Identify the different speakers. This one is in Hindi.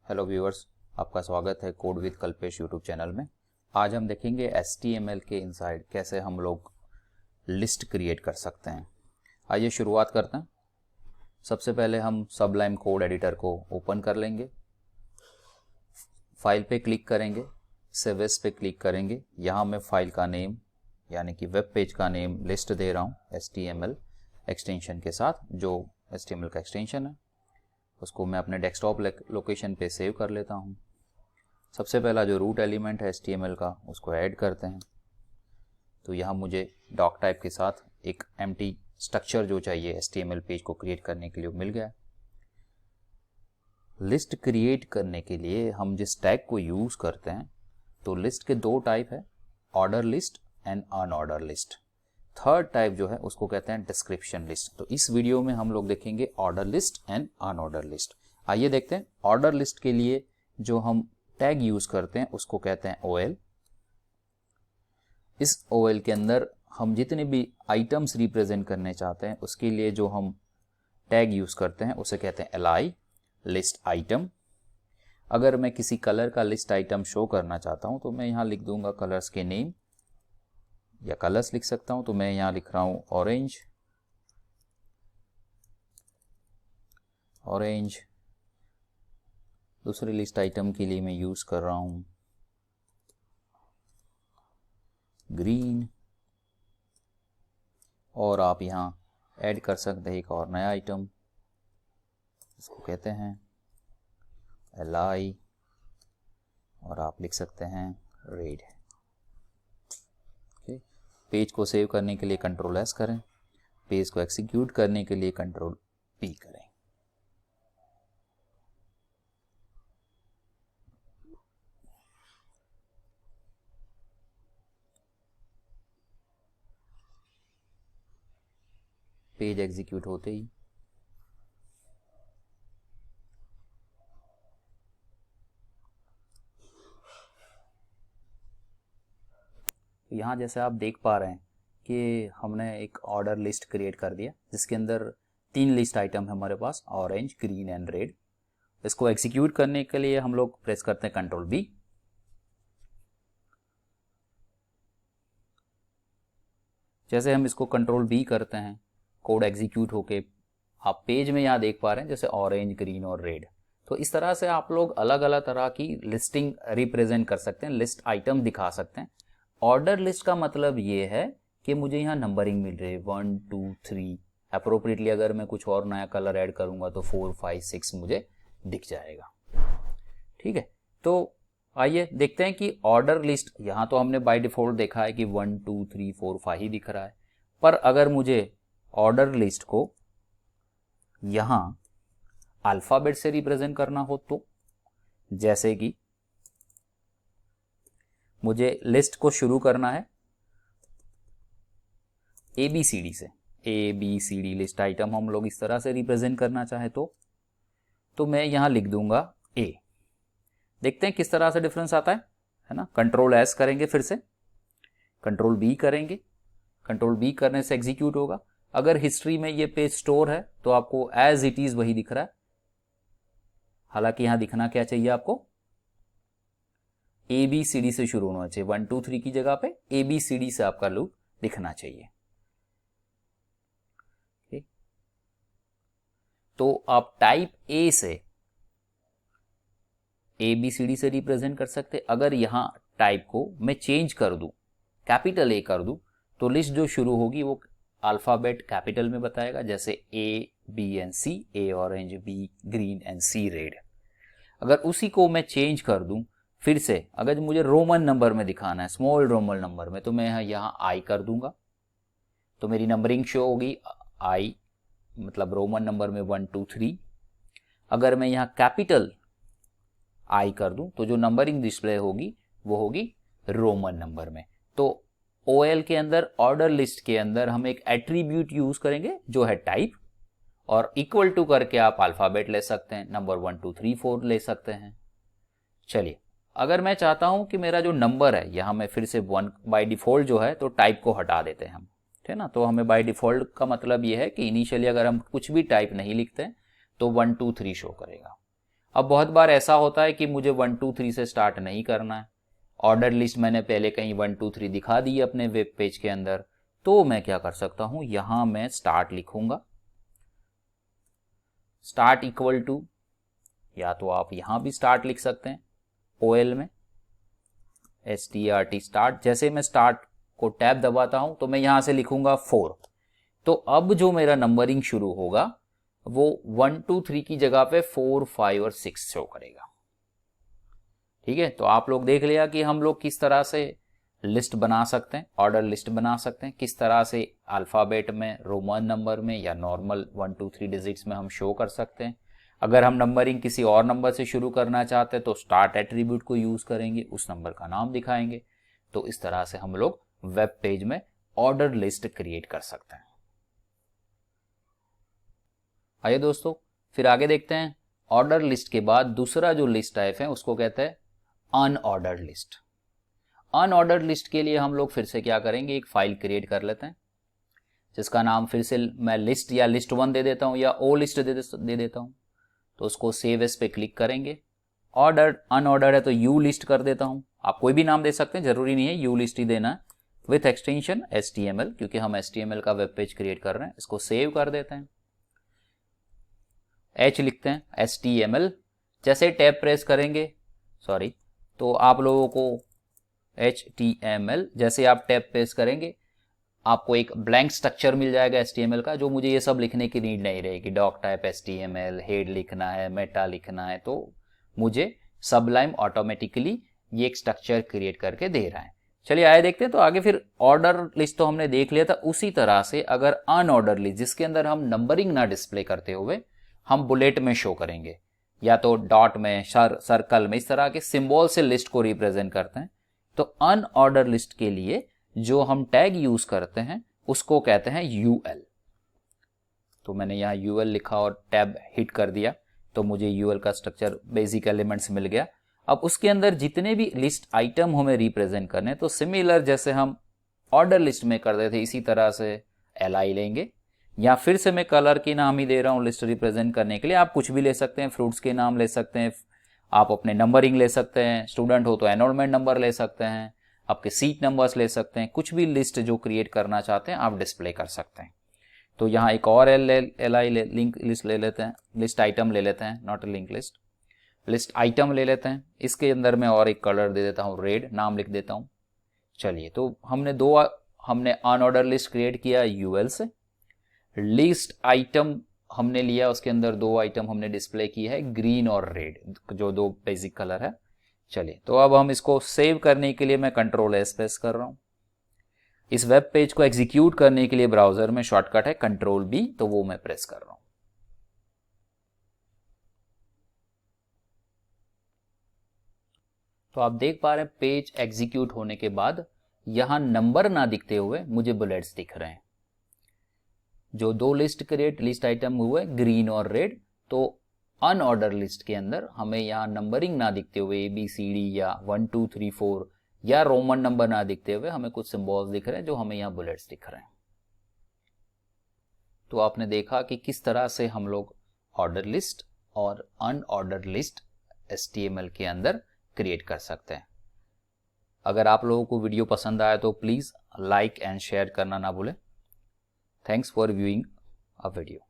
Speaker 1: हेलो व्यूअर्स, आपका स्वागत है code with Kalpesh YouTube channel में। आज हम देखेंगे HTML के इनसाइड कैसे हम लोग लिस्ट क्रिएट कर सकते हैं। आइए शुरुआत करते हैं। सबसे पहले हम सबलाइम कोड एडिटर को ओपन कर लेंगे। फाइल पे क्लिक करेंगे, सेव एज पे क्लिक करेंगे। यहाँ मैं फाइल का नेम यानी कि वेब पेज का नेम लिस्ट दे रहा हूँ HTML एक्सटेंशन के साथ। जो HTML का एक्सटेंशन है उसको मैं अपने डेस्कटॉप लोकेशन पे सेव कर लेता हूँ। सबसे पहला जो रूट एलिमेंट है HTML का उसको ऐड करते हैं। तो यहाँ मुझे डॉक टाइप के साथ एक एम्प्टी स्ट्रक्चर जो चाहिए HTML पेज को क्रिएट करने के लिए मिल गया। लिस्ट क्रिएट करने के लिए हम जिस टैग को यूज़ करते हैं, तो लिस्ट के दो टाइप है, order list and unordered list. Third type जो है उसको कहते हैं डिस्क्रिप्शन लिस्ट। तो इस वीडियो में हम लोग देखेंगे order list and unordered list. आइए देखते हैं। ऑर्डर लिस्ट के लिए जो हम टैग यूज करते हैं उसको कहते हैं OL। इस OL के अंदर हम जितने भी आइटम्स रिप्रेजेंट करने चाहते हैं उसके लिए जो हम टैग यूज करते हैं उसे कहते हैं LI, लिस्ट आइटम। अगर मैं किसी कलर का लिस्ट आइटम शो करना चाहता हूं तो मैं यहाँ लिख दूंगा कलर्स के नेम या कलर्स लिख सकता हूं। तो मैं यहां लिख रहा हूं ऑरेंज। दूसरे लिस्ट आइटम के लिए मैं यूज कर रहा हूं ग्रीन। और आप यहां ऐड कर सकते हैं एक और नया आइटम, इसको कहते हैं LI, और आप लिख सकते हैं रेड। पेज को सेव करने के लिए कंट्रोल S करें, पेज को एग्जीक्यूट करने के लिए कंट्रोल P करें। पेज एग्जीक्यूट होते ही यहाँ जैसे आप देख पा रहे हैं कि हमने एक ऑर्डर लिस्ट क्रिएट कर दिया जिसके अंदर 3 लिस्ट आइटम है हमारे पास, ऑरेंज, ग्रीन एंड रेड। इसको एग्जीक्यूट करने के लिए हम लोग प्रेस करते हैं कंट्रोल B। जैसे हम इसको कंट्रोल B करते हैं, कोड एग्जीक्यूट होके आप पेज में यहाँ देख पा रहे हैं जैसे ऑरेंज, ग्रीन और रेड। तो इस तरह से आप लोग अलग अलग तरह की लिस्टिंग रिप्रेजेंट कर सकते हैं, लिस्ट आइटम दिखा सकते हैं। ऑर्डर लिस्ट का मतलब ये है कि मुझे यहाँ नंबरिंग मिल रही है 1 2 3। अप्रोप्रिएटली अगर मैं कुछ और नया कलर ऐड करूंगा तो 4 5 6 मुझे दिख जाएगा। ठीक है, तो आइए देखते हैं कि ऑर्डर लिस्ट यहाँ तो हमने बाय डिफॉल्ट देखा है कि 1 2 3 4 5 ही दिख रहा है। पर अगर मुझे ऑर्डर लिस्ट को यहाँ अल्फाबेट से रिप्रेजेंट करना हो तो, जैसे कि मुझे लिस्ट को शुरू करना है ABCD से, ABCD लिस्ट आइटम हम लोग इस तरह से रिप्रेजेंट करना चाहे तो मैं यहां लिख दूंगा A। देखते हैं किस तरह से डिफरेंस आता है ना। कंट्रोल S करेंगे, फिर से कंट्रोल B करेंगे। कंट्रोल B करने से एग्जीक्यूट होगा। अगर हिस्ट्री में ये पेज स्टोर है तो आपको एज इट इज वही दिख रहा है। हालांकि यहां दिखना क्या चाहिए आपको, ABCD से शुरू होना चाहिए। 1 2 3 की जगह पे ABCD से आपका लूप दिखना चाहिए। तो आप टाइप A से ABCD से रिप्रेजेंट कर सकते। अगर यहां टाइप को मैं चेंज कर दूं, कैपिटल A कर दूं, तो लिस्ट जो शुरू होगी वो अल्फाबेट कैपिटल में बताएगा, जैसे A B and C, A orange, B green and C red. अगर उसी को मैं चेंज कर दूं फिर से, अगर मुझे रोमन नंबर में दिखाना है, स्मॉल रोमन नंबर में, तो मैं यहाँ I कर दूंगा तो मेरी नंबरिंग शो होगी I, मतलब रोमन नंबर में 1 2 3। अगर मैं यहाँ कैपिटल I कर दूं तो जो नंबरिंग डिस्प्ले होगी वो होगी रोमन नंबर में। तो OL के अंदर, ऑर्डर लिस्ट के अंदर हम एक एट्रीब्यूट यूज करेंगे जो है टाइप, और इक्वल टू करके आप अल्फाबेट ले सकते हैं, नंबर 1 2 3 4 ले सकते हैं। चलिए, अगर मैं चाहता हूं कि मेरा जो नंबर है, यहां मैं फिर से 1 बाय डिफॉल्ट जो है तो टाइप को हटा देते हैं हम, ठीक है ना। तो हमें बाय डिफॉल्ट का मतलब ये है कि इनिशियली अगर हम कुछ भी टाइप नहीं लिखते तो 1 2 3 शो करेगा। अब बहुत बार ऐसा होता है कि मुझे 1 2 3 से स्टार्ट नहीं करना है, ऑर्डर लिस्ट मैंने पहले कहीं 1 2 3 दिखा दी अपने वेब पेज के अंदर, तो मैं क्या कर सकता हूं, यहां मैं स्टार्ट लिखूंगा, स्टार्ट इक्वल टू, या तो आप यहां भी स्टार्ट लिख सकते हैं OL में START स्टार्ट। जैसे मैं स्टार्ट को टैब दबाता हूं तो मैं यहां से लिखूंगा 4, तो अब जो मेरा नंबरिंग शुरू होगा वो 1 2 3 की जगह पे 4 5 और 6 शो करेगा। ठीक है, तो आप लोग देख लिया कि हम लोग किस तरह से लिस्ट बना सकते हैं, ऑर्डर लिस्ट बना सकते हैं, किस तरह से अल्फाबेट में, रोमन नंबर में या नॉर्मल 1 2 3 डिजिट्स में हम शो कर सकते हैं। अगर हम नंबरिंग किसी और नंबर से शुरू करना चाहते हैं तो स्टार्ट एट्रीब्यूट को यूज करेंगे, उस नंबर का नाम दिखाएंगे। तो इस तरह से हम लोग वेब पेज में ऑर्डर लिस्ट क्रिएट कर सकते हैं। आइए दोस्तों फिर आगे देखते हैं। ऑर्डर लिस्ट के बाद दूसरा जो लिस्ट टाइप है उसको कहते हैं अनऑर्डर्ड लिस्ट। अनऑर्डर्ड लिस्ट के लिए हम लोग फिर से क्या करेंगे, एक फाइल क्रिएट कर लेते हैं जिसका नाम फिर से मैं लिस्ट या list1 दे देता हूं या ओ लिस्ट दे देता हूं। तो उसको सेव एज पे क्लिक करेंगे। ऑर्डर अनऑर्डर्ड है तो यू लिस्ट कर देता हूं, आप कोई भी नाम दे सकते हैं, जरूरी नहीं है यू लिस्ट ही देना है, विथ एक्सटेंशन HTML, क्योंकि हम HTML का वेब पेज क्रिएट कर रहे हैं। इसको सेव कर देते हैं, H लिखते हैं HTML। जैसे टैब प्रेस करेंगे, सॉरी, तो आप लोगों को HTML जैसे आप टैब प्रेस करेंगे आपको एक ब्लैंक स्ट्रक्चर मिल जाएगा HTML का, जो मुझे ये सब लिखने की नीड नहीं रहेगी। डॉक टाइप HTML, हेड लिखना है, मेटा लिखना है, तो मुझे सबलाइम ऑटोमेटिकली ये एक स्ट्रक्चर क्रिएट करके दे रहा है। चलिए आगे देखते हैं। तो आगे फिर ऑर्डर लिस्ट तो हमने देख लिया था, उसी तरह से अगर अनऑर्डर लिस्ट जिसके अंदर हम नंबरिंग ना डिस्प्ले करते हुए हम बुलेट में शो करेंगे या तो डॉट में, सर्कल में, इस तरह के सिंबल से लिस्ट को रिप्रेजेंट करते हैं, तो अनऑर्डर लिस्ट के लिए जो हम टैग यूज करते हैं उसको कहते हैं UL। तो मैंने यहाँ UL लिखा और टैब हिट कर दिया तो मुझे UL का स्ट्रक्चर, बेसिक एलिमेंट्स मिल गया। अब उसके अंदर जितने भी लिस्ट आइटम हमें रिप्रेजेंट करने, तो सिमिलर जैसे हम ऑर्डर लिस्ट में करते थे इसी तरह से LI लेंगे, या फिर से मैं कलर के नाम ही दे रहा हूँ लिस्ट रिप्रेजेंट करने के लिए, आप कुछ भी ले सकते हैं, फ्रूट्स के नाम ले सकते हैं, आप अपने नंबरिंग ले सकते हैं, स्टूडेंट हो तो एनरोलमेंट नंबर ले सकते हैं, आपके सीट नंबर्स ले सकते हैं, कुछ भी लिस्ट जो क्रिएट करना चाहते हैं आप डिस्प्ले कर सकते हैं। तो यहाँ एक और LI लिंक लिस्ट ले लेते हैं, लिस्ट आइटम ले लेते हैं, not link list, list item ले लेते हैं। इसके अंदर मैं और एक कलर दे देता हूँ, रेड, नाम लिख देता हूँ। चलिए, तो हमने अनऑर्डर लिस्ट क्रिएट किया UL से। लिस्ट आइटम हमने लिया, उसके अंदर 2 आइटम हमने डिस्प्ले की है, ग्रीन और रेड, जो 2 बेसिक कलर है। चलिए, तो अब हम इसको सेव करने के लिए मैं Ctrl+S प्रेस कर रहा हूं। इस वेब पेज को एग्जीक्यूट करने के लिए ब्राउजर में शॉर्टकट है Ctrl+B, तो वो मैं प्रेस कर रहा हूं। तो आप देख पा रहे हैं पेज एग्जीक्यूट होने के बाद यहां नंबर ना दिखते हुए मुझे बुलेट्स दिख रहे हैं। जो 2 लिस्ट आइटम हुए ग्रीन और रेड, तो अनऑर्डर लिस्ट के अंदर हमें यहाँ नंबरिंग ना दिखते हुए ABCD या 1 2 3 4 या रोमन नंबर ना दिखते हुए हमें कुछ सिंबल्स दिख रहे हैं, जो हमें यहाँ बुलेट्स दिख रहे हैं। तो आपने देखा कि किस तरह से हम लोग ऑर्डर लिस्ट और अनऑर्डर लिस्ट HTML के अंदर क्रिएट कर सकते हैं। अगर आप लोगों को वीडियो पसंद आया तो प्लीज लाइक एंड शेयर करना ना भूलें। Thanks for viewing a video.